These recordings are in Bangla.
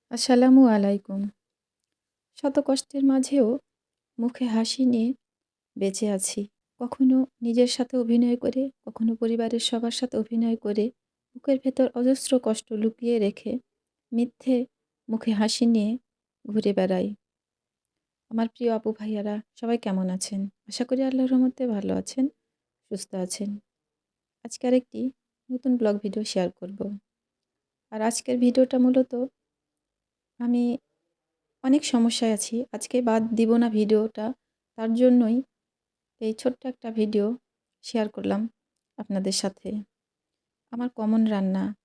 আসসালামু আলাইকুম। শত কষ্টের মাঝেও মুখে হাসি নিয়ে বেঁচে আছি। কখনো নিজের সাথে অভিনয় করে, কখনো পরিবারের সবার সাথে অভিনয় করে, বুকের ভেতর অজস্র কষ্ট লুকিয়ে রেখে মিথ্যে মুখে হাসি নিয়ে ঘুরে বেড়াই। আমার প্রিয় আপু ভাইয়ারা সবাই কেমন আছেন? আশা করি আল্লাহর রহমতে ভালো আছেন, সুস্থ আছেন। আজকে আরেকটি নতুন ব্লগ ভিডিও শেয়ার করব। আর আজকের ভিডিওটা মূলত আমি অনেক সমস্যায় আছি। আজকে বাদ দিব না ভিডিওটা। তার জন্যই এই ছোট্ট একটা ভিডিও শেয়ার করলাম আপনাদের সাথে। আমার কমন রান্না।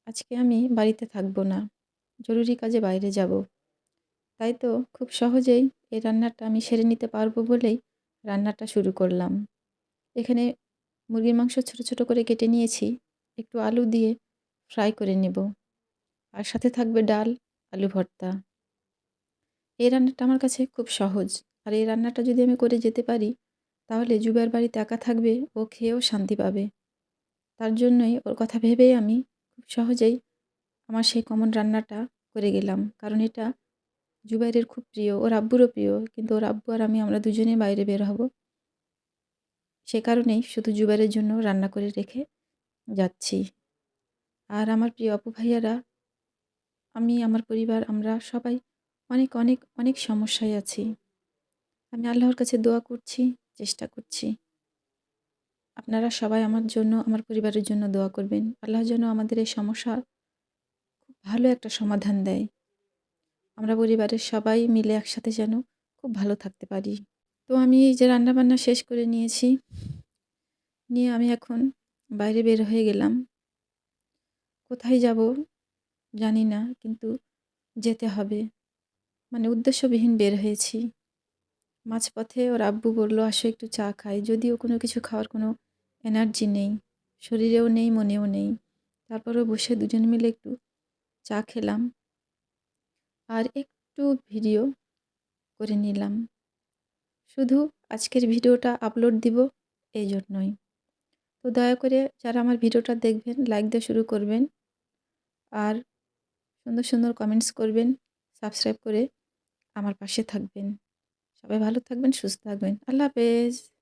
আজকে আমি বাড়িতে থাকবো না। জরুরি কাজে বাইরে যাব। তাই তো খুব সহজেই এই রান্নাটা আমি সেরে নিতে পারবো বলেই রান্নাটা শুরু করলাম। এখানে মুরগির মাংস ছোট, ছোট করে কেটে নিয়েছি। একটু আলু দিয়ে ফ্রাই করে নেব। আর সাথে থাকবে ডাল, আলু ভর্তা। এই রান্নাটা আমার কাছে খুব সহজ। আর এই রান্নাটা যদি আমি করে যেতে পারি, তাহলে জুবাইর বাড়িতে একা থাকবে, ও খেয়েও শান্তি পাবে। তার জন্যই ওর কথা ভেবেই আমি খুব সহজেই আমার সেই কমন রান্নাটা করে গেলাম। কারণ এটা জুবাইরের খুব প্রিয়, ওর আব্বুরও প্রিয়। কিন্তু ওর আব্বু আর আমি আমরা দুজনেই বাইরে বের হব। সে কারণেই শুধু জুবাইরের জন্য রান্না করে রেখে যাচ্ছি। আর আমার প্রিয় আপু ভাইয়ারা, আমি আমার পরিবার আমরা সবাই অনেক, অনেক, অনেক সমস্যায় আছি। আমি আল্লাহর কাছে দোয়া করছি, চেষ্টা করছি। আপনারা সবাই আমার জন্য, আমার পরিবারের জন্য দোয়া করবেন। আল্লাহ যেন আমাদের এই সমস্যার খুব ভালো একটা সমাধান দেয়। আমরা পরিবারের সবাই মিলে একসাথে যেন খুব ভালো থাকতে পারি। তো আমি এই যে রান্নাবান্না শেষ করে নিয়েছি, নিয়ে আমি এখন বাইরে বের হয়ে গেলাম। কোথায় যাব জানি না, কিন্তু যেতে হবে। মানে উদ্দেশ্যবিহীন বের হয়েছি। মাঝপথে ওর আব্বু বলল, "আসো একটু চা খাই।" যদিও কোনো কিছু খাওয়ার কোনো এনার্জি নেই, শরীরেও নেই, মনেও নেই। তারপরেও বসে দুজন মিলে একটু চা খেলাম আর একটু ভিডিও করে নিলাম। শুধু আজকের ভিডিওটা আপলোড দিব এই জন্যই। তো দয়া করে যারা আমার ভিডিওটা দেখবেন লাইক দিয়ে শুরু করবেন আর সুন্দর, সুন্দর কমেন্টস করবেন, সাবস্ক্রাইব করে আমার পাশে থাকবেন। সবাই ভালো থাকবেন, সুস্থ থাকবেন। আল্লাহ হাফেজ।